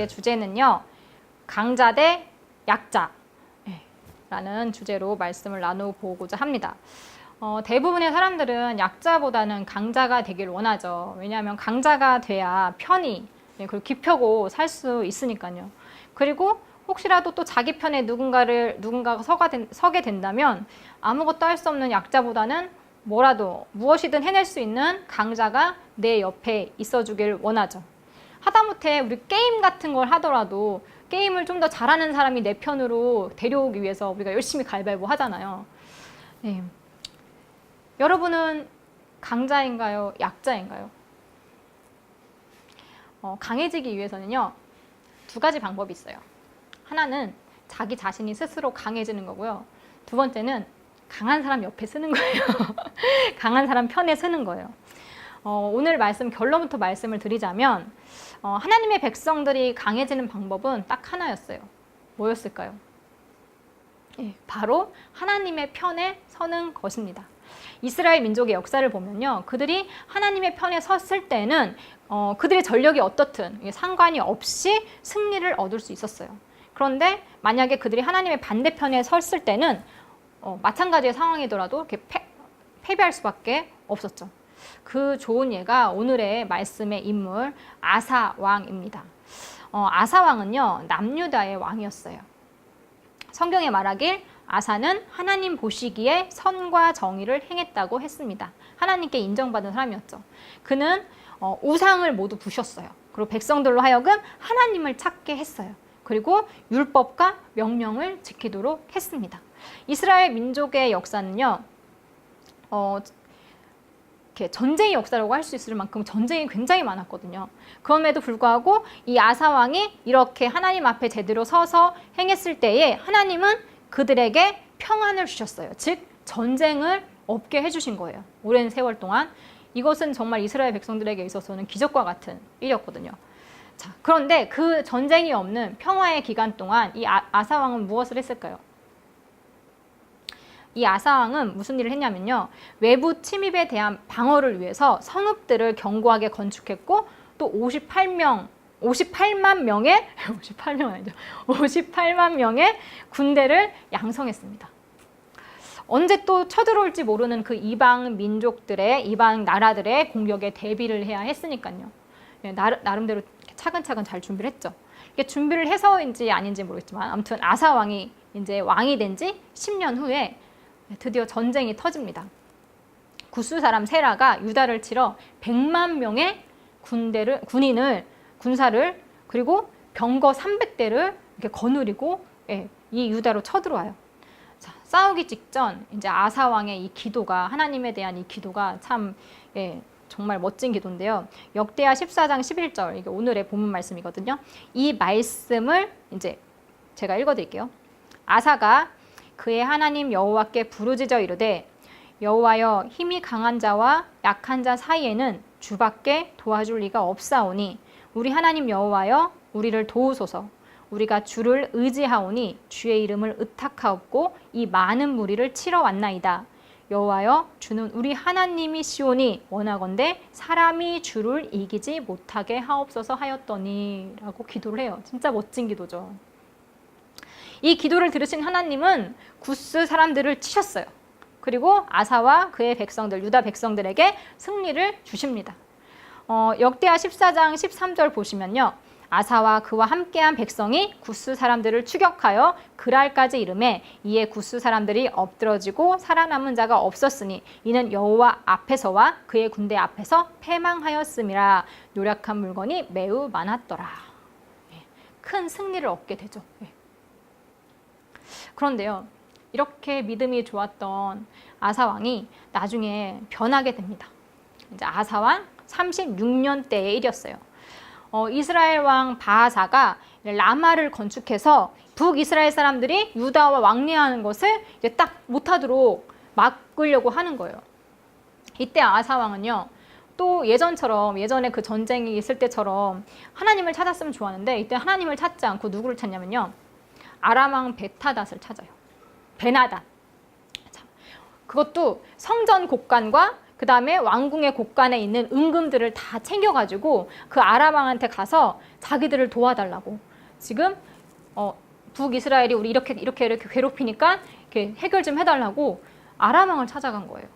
오늘의 주제는요. 강자 대 약자 라는 주제로 말씀을 나눠보고자 합니다. 대부분의 사람들은 약자보다는 강자가 되길 원하죠. 왜냐하면 강자가 돼야 편히 그리고 기펴고 살 수 있으니까요. 그리고 혹시라도 또 자기 편에 누군가가 서게 된다면 아무것도 할 수 없는 약자보다는 뭐라도 무엇이든 해낼 수 있는 강자가 내 옆에 있어주길 원하죠. 하다못해 우리 게임 같은 걸 하더라도 게임을 좀 더 잘하는 사람이 내 편으로 데려오기 위해서 우리가 열심히 가위바위보 하잖아요. 네. 여러분은 강자인가요? 약자인가요? 강해지기 위해서는요. 두 가지 방법이 있어요. 하나는 자기 자신이 스스로 강해지는 거고요. 두 번째는 강한 사람 옆에 쓰는 거예요. 강한 사람 편에 서는 거예요. 오늘 말씀 결론부터 말씀을 드리자면 하나님의 백성들이 강해지는 방법은 딱 하나였어요. 뭐였을까요? 바로 하나님의 편에 서는 것입니다. 이스라엘 민족의 역사를 보면요. 그들이 하나님의 편에 섰을 때는 그들의 전력이 어떻든 상관이 없이 승리를 얻을 수 있었어요. 그런데 만약에 그들이 하나님의 반대편에 섰을 때는 마찬가지의 상황이더라도 이렇게 패배할 수밖에 없었죠. 그 좋은 예가 오늘의 말씀의 인물 아사 왕입니다. 아사 왕은요 남유다의 왕이었어요. 성경에 말하길 아사는 하나님 보시기에 선과 정의를 행했다고 했습니다. 하나님께 인정받은 사람이었죠. 그는 우상을 모두 부셨어요. 그리고 백성들로 하여금 하나님을 찾게 했어요. 그리고 율법과 명령을 지키도록 했습니다. 이스라엘 민족의 역사는요. 이렇게 전쟁의 역사라고 할 수 있을 만큼 전쟁이 굉장히 많았거든요. 그럼에도 불구하고 이 아사 왕이 이렇게 하나님 앞에 제대로 서서 행했을 때에 하나님은 그들에게 평안을 주셨어요. 즉 전쟁을 없게 해주신 거예요. 오랜 세월 동안. 이것은 정말 이스라엘 백성들에게 있어서는 기적과 같은 일이었거든요. 자, 그런데 그 전쟁이 없는 평화의 기간 동안 이 아사 왕은 무엇을 했을까요? 이 아사 왕은 무슨 일을 했냐면요. 외부 침입에 대한 방어를 위해서 성읍들을 견고하게 건축했고 또 58만 명의 58만 명의 군대를 양성했습니다. 언제 또 쳐들어올지 모르는 그 이방 민족들의 이방 나라들의 공격에 대비를 해야 했으니까요. 나름대로 차근차근 잘 준비를 했죠. 이게 준비를 해서인지 아닌지 모르겠지만 아무튼 아사 왕이 이제 왕이 된 지 10년 후에 드디어 전쟁이 터집니다. 구스 사람 세라가 유다를 치러 100만 명의 군사를 그리고 병거 300대를 이렇게 거느리고 이 유다로 쳐들어와요. 자, 싸우기 직전 이제 아사 왕의 이 기도가 하나님에 대한 이 기도가 참 정말 멋진 기도인데요. 역대하 14장 11절 이게 오늘의 본문 말씀이거든요. 이 말씀을 이제 제가 읽어드릴게요. 아사가 그의 하나님 여호와께 부르짖어 이르되 여호와여 힘이 강한 자와 약한 자 사이에는 주밖에 도와줄 리가 없사오니 우리 하나님 여호와여 우리를 도우소서. 우리가 주를 의지하오니 주의 이름을 의탁하옵고 이 많은 무리를 치러 왔나이다. 여호와여 주는 우리 하나님이시오니 원하건대 사람이 주를 이기지 못하게 하옵소서 하였더니 라고 기도를 해요. 진짜 멋진 기도죠. 이 기도를 들으신 하나님은 구스 사람들을 치셨어요. 그리고 아사와 그의 백성들, 유다 백성들에게 승리를 주십니다. 역대하 14장 13절 보시면요. 아사와 그와 함께한 백성이 구스 사람들을 추격하여 그랄까지 이르매 이에 구스 사람들이 엎드러지고 살아남은 자가 없었으니 이는 여호와 앞에서와 그의 군대 앞에서 패망하였음이라. 노력한 물건이 매우 많았더라. 큰 승리를 얻게 되죠. 그런데요. 이렇게 믿음이 좋았던 아사 왕이 나중에 변하게 됩니다. 이제 아사 왕 36년 때의 일이었어요. 이스라엘 왕 바하사가 라마를 건축해서 북이스라엘 사람들이 유다와 왕래하는 것을 이제 딱 못하도록 막으려고 하는 거예요. 이때 아사 왕은요. 또 예전에 그 전쟁이 있을 때처럼 하나님을 찾았으면 좋았는데 이때 하나님을 찾지 않고 누구를 찾냐면요. 아람 왕 베타닷을 찾아요. 베나닷. 그것도 성전 곡간과 그 다음에 왕궁의 곳간에 있는 은금들을 다 챙겨가지고 그 아람 왕한테 가서 자기들을 도와달라고. 지금 북이스라엘이 우리 이렇게 괴롭히니까 이렇게 해결 좀 해달라고 아람 왕을 찾아간 거예요.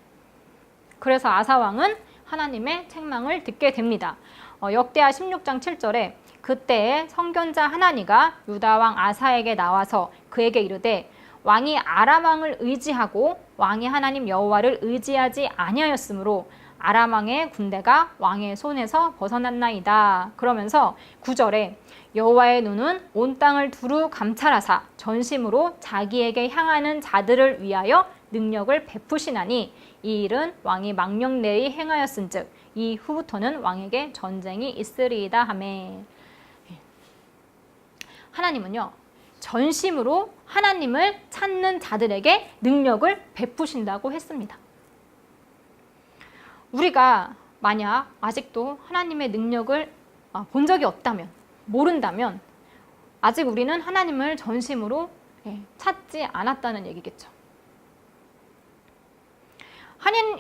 그래서 아사 왕은 하나님의 책망을 듣게 됩니다. 역대하 16장 7절에 그때에 선견자 하나니가 유다 왕 아사에게 나와서 그에게 이르되 왕이 아람 왕을 의지하고 왕이 하나님 여호와를 의지하지 아니하였으므로 아람 왕의 군대가 왕의 손에서 벗어났나이다. 그러면서 9절에 여호와의 눈은 온 땅을 두루 감찰하사 전심으로 자기에게 향하는 자들을 위하여 능력을 베푸시나니 이 일은 왕이 망령내리 행하였은즉 이후부터는 왕에게 전쟁이 있으리이다 하매. 하나님은요, 전심으로 하나님을 찾는 자들에게 능력을 베푸신다고 했습니다. 우리가 만약 아직도 하나님의 능력을 본 적이 없다면, 모른다면 아직 우리는 하나님을 전심으로 찾지 않았다는 얘기겠죠.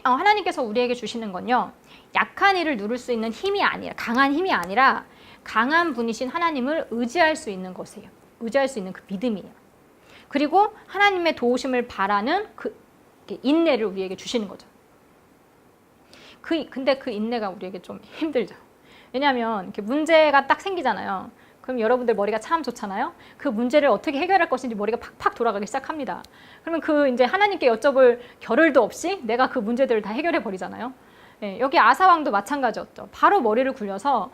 하나님께서 우리에게 주시는 건요, 약한 이를 누를 수 있는 힘이 아니라, 강한 힘이 아니라 강한 분이신 하나님을 의지할 수 있는 것이에요. 의지할 수 있는 그 믿음이에요. 그리고 하나님의 도우심을 바라는 그 인내를 우리에게 주시는 거죠. 근데 그 인내가 우리에게 좀 힘들죠. 왜냐하면 이렇게 문제가 딱 생기잖아요. 그럼 여러분들 머리가 참 좋잖아요. 그 문제를 어떻게 해결할 것인지 머리가 팍팍 돌아가기 시작합니다. 그러면 이제 하나님께 여쭤볼 겨를도 없이 내가 그 문제들을 다 해결해 버리잖아요. 네, 여기 아사왕도 마찬가지였죠. 바로 머리를 굴려서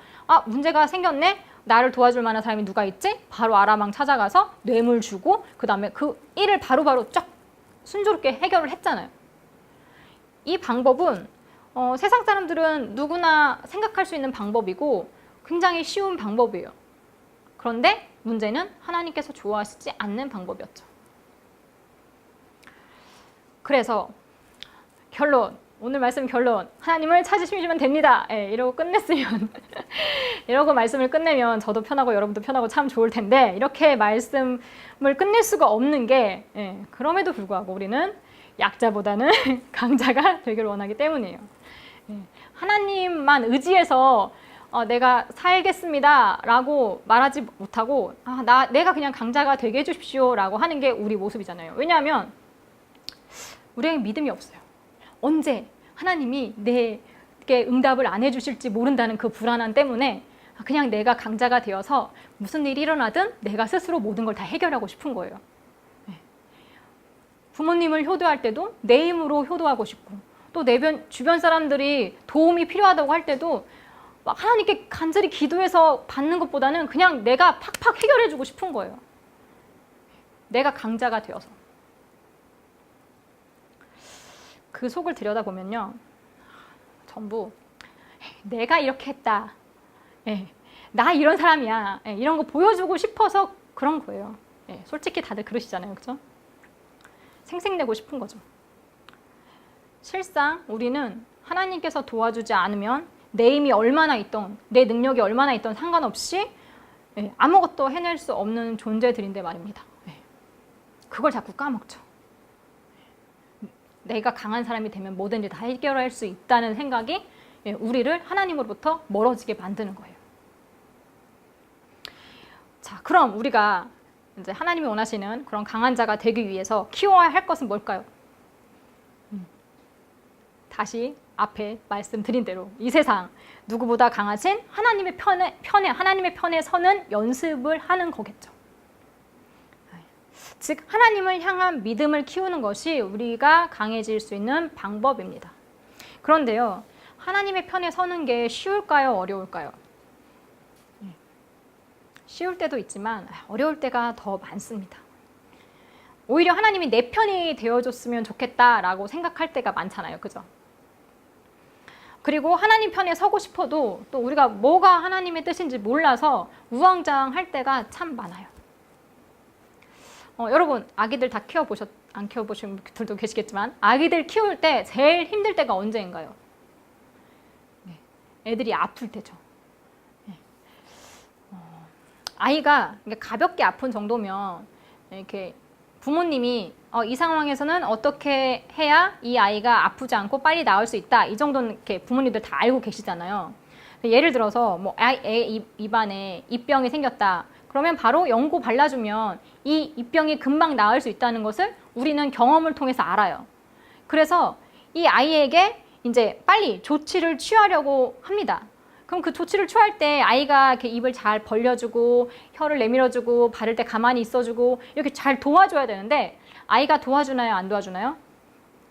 문제가 생겼네? 나를 도와줄 만한 사람이 누가 있지? 바로 아람 왕 찾아가서 뇌물 주고 그 다음에 그 일을 바로바로 쫙 순조롭게 해결을 했잖아요. 이 방법은 세상 사람들은 누구나 생각할 수 있는 방법이고 굉장히 쉬운 방법이에요. 그런데 문제는 하나님께서 좋아하시지 않는 방법이었죠. 그래서 오늘 말씀 결론, 하나님을 찾으시면 됩니다. 이러고 끝냈으면 이러고 말씀을 끝내면 저도 편하고 여러분도 편하고 참 좋을 텐데 이렇게 말씀을 끝낼 수가 없는 게 그럼에도 불구하고 우리는 약자보다는 강자가 되기를 원하기 때문이에요. 하나님만 의지해서 내가 살겠습니다 라고 말하지 못하고 내가 그냥 강자가 되게 해주십시오 라고 하는 게 우리 모습이잖아요. 왜냐하면 우리에게 믿음이 없어요. 언제 하나님이 내게 응답을 안 해주실지 모른다는 그 불안함 때문에 그냥 내가 강자가 되어서 무슨 일이 일어나든 내가 스스로 모든 걸 다 해결하고 싶은 거예요. 부모님을 효도할 때도 내 힘으로 효도하고 싶고 또 내 주변 사람들이 도움이 필요하다고 할 때도 막 하나님께 간절히 기도해서 받는 것보다는 그냥 내가 팍팍 해결해주고 싶은 거예요. 내가 강자가 되어서. 그 속을 들여다보면요. 전부 내가 이렇게 했다. 나 이런 사람이야. 이런 거 보여주고 싶어서 그런 거예요. 솔직히 다들 그러시잖아요. 그죠? 생색내고 싶은 거죠. 실상 우리는 하나님께서 도와주지 않으면 내 힘이 얼마나 있던, 내 능력이 얼마나 있던 상관없이 아무것도 해낼 수 없는 존재들인데 말입니다. 그걸 자꾸 까먹죠. 내가 강한 사람이 되면 뭐든지 다 해결할 수 있다는 생각이 우리를 하나님으로부터 멀어지게 만드는 거예요. 자, 그럼 우리가 이제 하나님이 원하시는 그런 강한 자가 되기 위해서 키워야 할 것은 뭘까요? 다시 앞에 말씀드린 대로 이 세상 누구보다 강하신 하나님의 편에 서는 연습을 하는 거겠죠. 즉 하나님을 향한 믿음을 키우는 것이 우리가 강해질 수 있는 방법입니다. 그런데요, 하나님의 편에 서는 게 쉬울까요? 어려울까요? 쉬울 때도 있지만 어려울 때가 더 많습니다. 오히려 하나님이 내 편이 되어줬으면 좋겠다라고 생각할 때가 많잖아요. 그죠? 그리고 하나님 편에 서고 싶어도 또 우리가 뭐가 하나님의 뜻인지 몰라서 우왕좌왕할 때가 참 많아요. 여러분 아기들 다 안 키워보신 분들도 계시겠지만 아기들 키울 때 제일 힘들 때가 언제인가요? 애들이 아플 때죠. 아이가 가볍게 아픈 정도면 이렇게 부모님이 이 상황에서는 어떻게 해야 이 아이가 아프지 않고 빨리 나을 수 있다. 이 정도는 이렇게 부모님들 다 알고 계시잖아요. 예를 들어서 뭐 애 입안에 입병이 생겼다. 그러면 바로 연고 발라주면 이 입병이 금방 나을 수 있다는 것을 우리는 경험을 통해서 알아요. 그래서 이 아이에게 이제 빨리 조치를 취하려고 합니다. 그럼 그 조치를 취할 때 아이가 이렇게 입을 잘 벌려주고 혀를 내밀어주고 바를 때 가만히 있어주고 이렇게 잘 도와줘야 되는데 아이가 도와주나요? 안 도와주나요?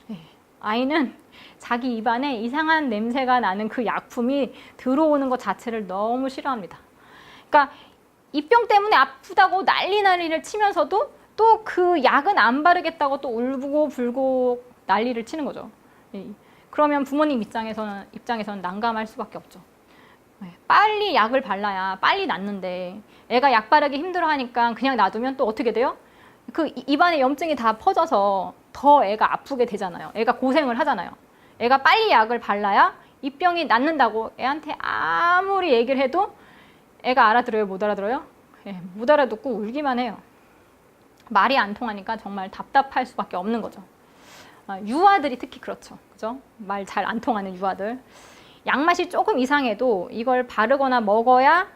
네. 아이는 자기 입안에 이상한 냄새가 나는 그 약품이 들어오는 것 자체를 너무 싫어합니다. 그러니까 입병 때문에 아프다고 난리를 치면서도 또 그 약은 안 바르겠다고 또 울고 불고 난리를 치는 거죠. 네. 그러면 부모님 입장에서는 난감할 수밖에 없죠. 빨리 약을 발라야 빨리 낫는데 애가 약 바르기 힘들어하니까 그냥 놔두면 또 어떻게 돼요? 그 입안에 염증이 다 퍼져서 더 애가 아프게 되잖아요. 애가 고생을 하잖아요. 애가 빨리 약을 발라야 입병이 낫는다고 애한테 아무리 얘기를 해도 애가 알아들어요? 못 알아들어요? 못 알아듣고 울기만 해요. 말이 안 통하니까 정말 답답할 수밖에 없는 거죠. 유아들이 특히 그렇죠. 그죠? 말 잘 안 통하는 유아들. 약맛이 조금 이상해도 이걸 바르거나 먹어야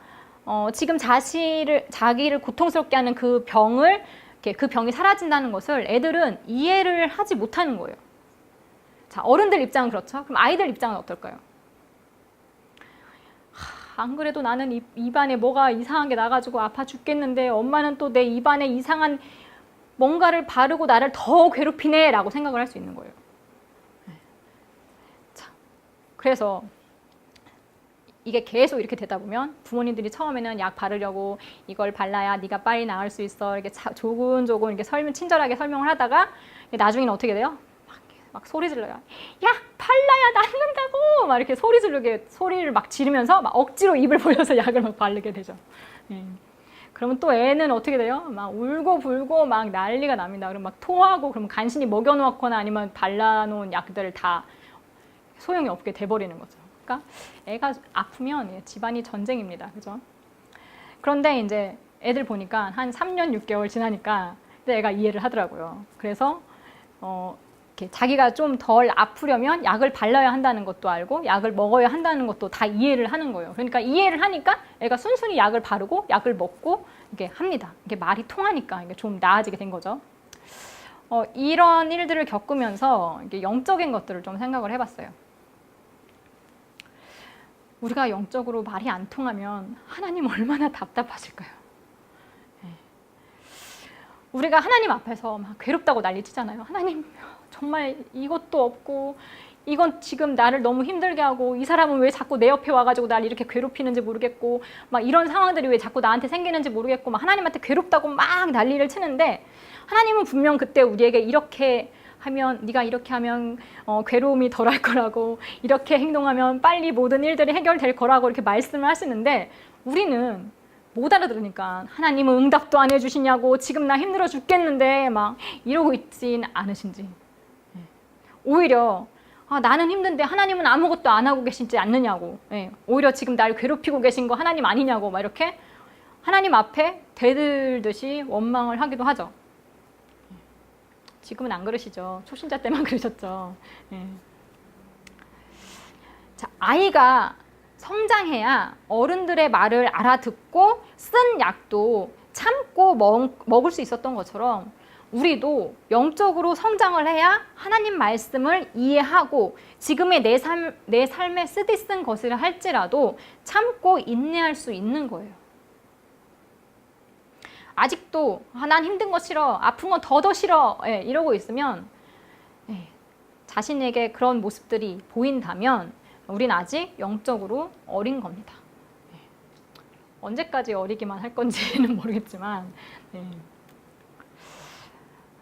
지금 자기를 고통스럽게 하는 그 병이 사라진다는 것을 애들은 이해를 하지 못하는 거예요. 자, 어른들 입장은 그렇죠. 그럼 아이들 입장은 어떨까요? 안 그래도 나는 입안에 뭐가 이상한 게 나가지고 아파 죽겠는데 엄마는 또 내 입안에 이상한 뭔가를 바르고 나를 더 괴롭히네 라고 생각을 할 수 있는 거예요. 자, 그래서 이게 계속 이렇게 되다 보면 부모님들이 처음에는 약 바르려고 이걸 발라야 네가 빨리 나을 수 있어 이렇게 조근조근 이렇게 친절하게 설명을 하다가 나중에는 어떻게 돼요? 막 소리 질러요. 약 발라야 낫는다고 막 이렇게 소리를 막 지르면서 막 억지로 입을 벌려서 약을 막 바르게 되죠. 그러면 또 애는 어떻게 돼요? 막 울고 불고 막 난리가 납니다. 그럼 막 토하고 그럼 간신히 먹여놓거나 아니면 발라놓은 약들을 다 소용이 없게 돼버리는 거죠. 그러니까 애가 아프면 집안이 전쟁입니다. 그죠? 그런데 이제 애들 보니까 한 3년 6개월 지나니까 애가 이해를 하더라고요. 그래서 이렇게 자기가 좀 덜 아프려면 약을 발라야 한다는 것도 알고 약을 먹어야 한다는 것도 다 이해를 하는 거예요. 그러니까 이해를 하니까 애가 순순히 약을 바르고 약을 먹고 이게 합니다. 이게 말이 통하니까 이게 좀 나아지게 된 거죠. 이런 일들을 겪으면서 이게 영적인 것들을 좀 생각을 해봤어요. 우리가 영적으로 말이 안 통하면 하나님 얼마나 답답하실까요? 우리가 하나님 앞에서 막 괴롭다고 난리치잖아요. 하나님 정말 이것도 없고 이건 지금 나를 너무 힘들게 하고 이 사람은 왜 자꾸 내 옆에 와가지고 날 이렇게 괴롭히는지 모르겠고 막 이런 상황들이 왜 자꾸 나한테 생기는지 모르겠고 막 하나님한테 괴롭다고 막 난리를 치는데 하나님은 분명 그때 우리에게 이렇게 하면 네가 이렇게 하면 괴로움이 덜할 거라고 이렇게 행동하면 빨리 모든 일들이 해결될 거라고 이렇게 말씀을 하시는데 우리는 못 알아들으니까 하나님은 응답도 안 해주시냐고 지금 나 힘들어 죽겠는데 막 이러고 있진 않으신지 오히려 나는 힘든데 하나님은 아무것도 안 하고 계시지 않느냐고 오히려 지금 날 괴롭히고 계신 거 하나님 아니냐고 막 이렇게 하나님 앞에 대들듯이 원망을 하기도 하죠. 지금은 안 그러시죠. 초신자 때만 그러셨죠. 자, 아이가 성장해야 어른들의 말을 알아듣고 쓴 약도 참고 먹을 수 있었던 것처럼 우리도 영적으로 성장을 해야 하나님 말씀을 이해하고 지금의 내 삶에 쓰디쓴 것을 할지라도 참고 인내할 수 있는 거예요. 아직도 난 힘든 거 싫어, 아픈 건 더 싫어 이러고 있으면 자신에게 그런 모습들이 보인다면 우린 아직 영적으로 어린 겁니다. 언제까지 어리기만 할 건지는 모르겠지만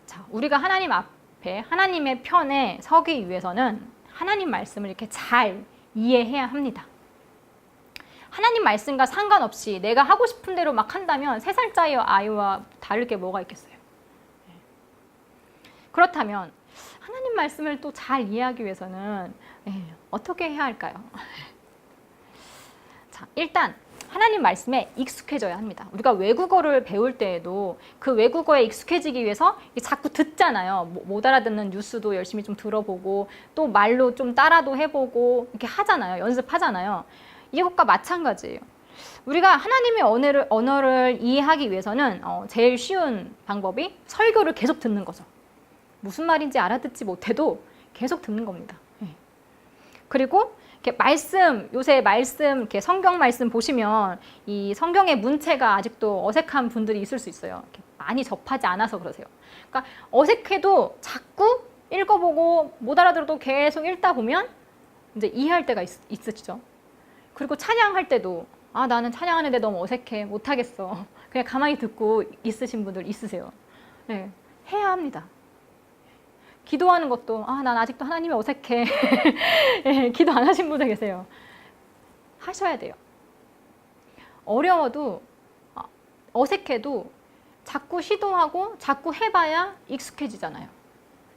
자, 우리가 하나님 앞에 하나님의 편에 서기 위해서는 하나님 말씀을 이렇게 잘 이해해야 합니다. 하나님 말씀과 상관없이 내가 하고 싶은 대로 막 한다면 3살짜리 아이와 다를 게 뭐가 있겠어요. 그렇다면 하나님 말씀을 또 잘 이해하기 위해서는 어떻게 해야 할까요? 자, 일단 하나님 말씀에 익숙해져야 합니다. 우리가 외국어를 배울 때에도 그 외국어에 익숙해지기 위해서 자꾸 듣잖아요. 못 알아듣는 뉴스도 열심히 좀 들어보고 또 말로 좀 따라도 해보고 이렇게 하잖아요. 연습하잖아요. 이것과 마찬가지예요. 우리가 하나님의 언어를 이해하기 위해서는 제일 쉬운 방법이 설교를 계속 듣는 거죠. 무슨 말인지 알아듣지 못해도 계속 듣는 겁니다. 그리고 이렇게 요새 말씀, 이렇게 성경 말씀 보시면 이 성경의 문체가 아직도 어색한 분들이 있을 수 있어요. 이렇게 많이 접하지 않아서 그러세요. 그러니까 어색해도 자꾸 읽어보고 못 알아들어도 계속 읽다 보면 이제 이해할 때가 있으시죠. 그리고 찬양할 때도 나는 찬양하는데 너무 어색해, 못하겠어. 그냥 가만히 듣고 있으신 분들 있으세요. 네, 해야 합니다. 기도하는 것도 난 아직도 하나님이 어색해. 네, 기도 안 하신 분들 계세요. 하셔야 돼요. 어려워도 어색해도 자꾸 시도하고 자꾸 해봐야 익숙해지잖아요.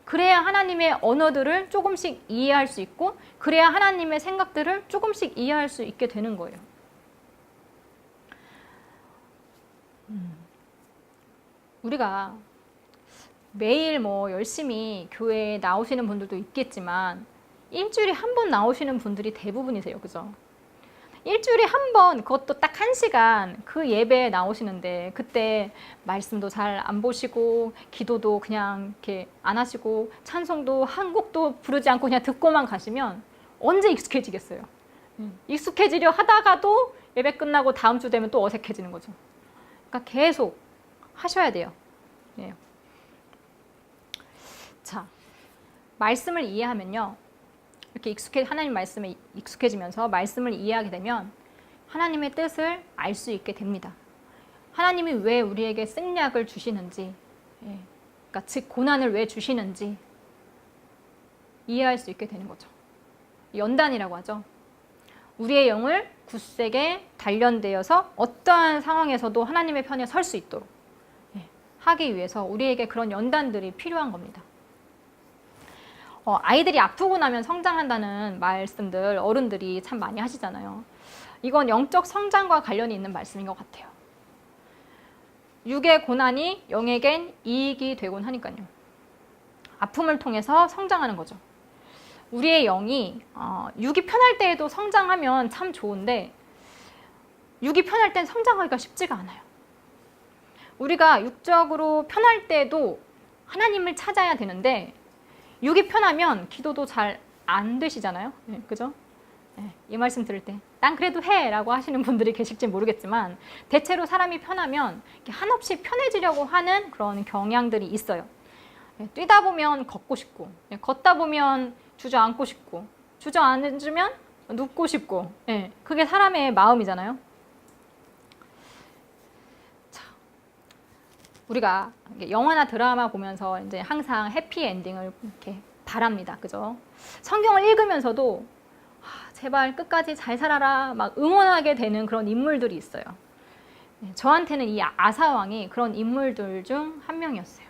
그래야 하나님의 언어들을 조금씩 이해할 수 있고 그래야 하나님의 생각들을 조금씩 이해할 수 있게 되는 거예요. 우리가 매일 열심히 교회에 나오시는 분들도 있겠지만 일주일에 한 번 나오시는 분들이 대부분이세요. 그죠? 일주일에 한 번, 그것도 딱 1시간 그 예배에 나오시는데 그때 말씀도 잘 안 보시고 기도도 그냥 이렇게 안 하시고 찬송도 한 곡도 부르지 않고 그냥 듣고만 가시면 언제 익숙해지겠어요? 익숙해지려 하다가도 예배 끝나고 다음 주 되면 또 어색해지는 거죠. 그러니까 계속 하셔야 돼요. 네. 자, 말씀을 이해하면요. 이렇게 하나님 말씀에 익숙해지면서 말씀을 이해하게 되면 하나님의 뜻을 알 수 있게 됩니다. 하나님이 왜 우리에게 생략을 주시는지, 그러니까 즉 고난을 왜 주시는지 이해할 수 있게 되는 거죠. 연단이라고 하죠. 우리의 영을 굳세게 단련되어서 어떠한 상황에서도 하나님의 편에 설 수 있도록 하기 위해서 우리에게 그런 연단들이 필요한 겁니다. 아이들이 아프고 나면 성장한다는 말씀들 어른들이 참 많이 하시잖아요. 이건 영적 성장과 관련이 있는 말씀인 것 같아요. 육의 고난이 영에겐 이익이 되곤 하니까요. 아픔을 통해서 성장하는 거죠. 우리의 영이 육이 편할 때에도 성장하면 참 좋은데 육이 편할 땐 성장하기가 쉽지가 않아요. 우리가 육적으로 편할 때도 하나님을 찾아야 되는데 육이 편하면 기도도 잘 안 되시잖아요. 네, 그죠? 네, 이 말씀 들을 때 난 그래도 해 라고 하시는 분들이 계실지 모르겠지만 대체로 사람이 편하면 한없이 편해지려고 하는 그런 경향들이 있어요. 네, 뛰다 보면 걷고 싶고 걷다 보면 주저앉고 싶고 주저앉으면 눕고 싶고 그게 사람의 마음이잖아요. 자, 우리가 영화나 드라마 보면서 이제 항상 해피 엔딩을 이렇게 바랍니다. 그죠? 성경을 읽으면서도 제발 끝까지 잘 살아라 막 응원하게 되는 그런 인물들이 있어요. 저한테는 이 아사왕이 그런 인물들 중 한 명이었어요.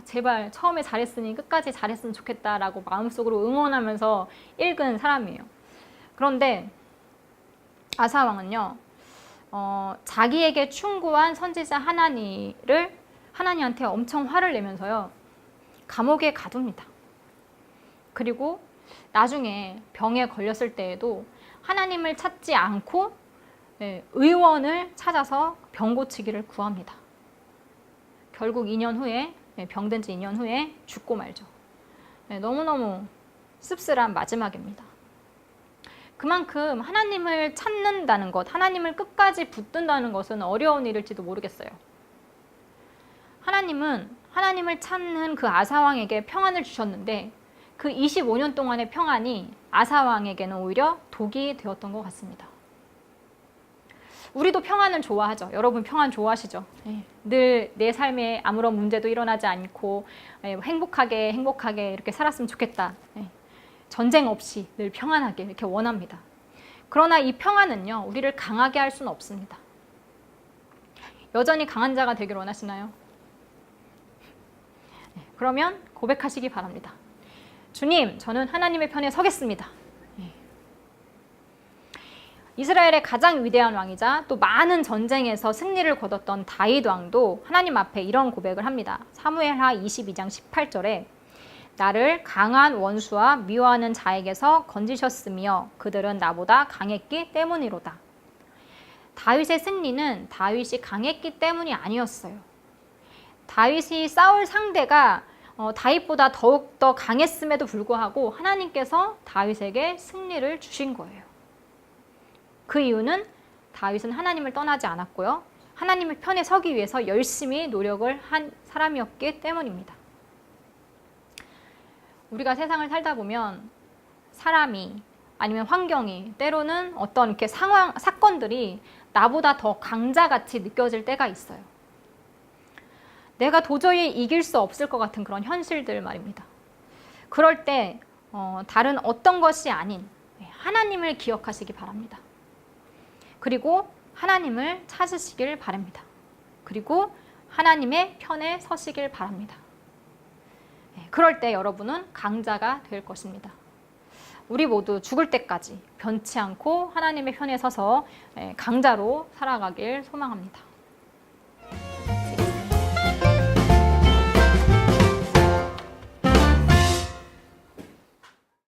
제발 처음에 잘했으니 끝까지 잘했으면 좋겠다라고 마음속으로 응원하면서 읽은 사람이에요. 그런데 아사왕은요, 자기에게 충고한 선지자 하나니한테 엄청 화를 내면서요, 감옥에 가둡니다. 그리고 나중에 병에 걸렸을 때에도 하나님을 찾지 않고 의원을 찾아서 병 고치기를 구합니다. 결국 2년 후에 병든 지 2년 후에 죽고 말죠. 너무너무 씁쓸한 마지막입니다. 그만큼 하나님을 찾는다는 것, 하나님을 끝까지 붙든다는 것은 어려운 일일지도 모르겠어요. 하나님은 하나님을 찾는 그 아사왕에게 평안을 주셨는데 그 25년 동안의 평안이 아사왕에게는 오히려 독이 되었던 것 같습니다. 우리도 평안을 좋아하죠. 여러분 평안 좋아하시죠? 늘 내 삶에 아무런 문제도 일어나지 않고 행복하게 이렇게 살았으면 좋겠다. 전쟁 없이 늘 평안하게 이렇게 원합니다. 그러나 이 평안은요, 우리를 강하게 할 수는 없습니다. 여전히 강한 자가 되길 원하시나요? 그러면 고백하시기 바랍니다. 주님, 저는 하나님의 편에 서겠습니다. 이스라엘의 가장 위대한 왕이자 또 많은 전쟁에서 승리를 거뒀던 다윗 왕도 하나님 앞에 이런 고백을 합니다. 사무엘하 22장 18절에 나를 강한 원수와 미워하는 자에게서 건지셨으며 그들은 나보다 강했기 때문이로다. 다윗의 승리는 다윗이 강했기 때문이 아니었어요. 다윗이 싸울 상대가 다윗보다 더욱더 강했음에도 불구하고 하나님께서 다윗에게 승리를 주신 거예요. 그 이유는 다윗은 하나님을 떠나지 않았고요. 하나님의 편에 서기 위해서 열심히 노력을 한 사람이었기 때문입니다. 우리가 세상을 살다 보면 사람이 아니면 환경이 때로는 어떤 이렇게 사건들이 나보다 더 강자같이 느껴질 때가 있어요. 내가 도저히 이길 수 없을 것 같은 그런 현실들 말입니다. 그럴 때 다른 어떤 것이 아닌 하나님을 기억하시기 바랍니다. 그리고 하나님을 찾으시길 바랍니다. 그리고 하나님의 편에 서시길 바랍니다. 그럴 때 여러분은 강자가 될 것입니다. 우리 모두 죽을 때까지 변치 않고 하나님의 편에 서서 강자로 살아가길 소망합니다.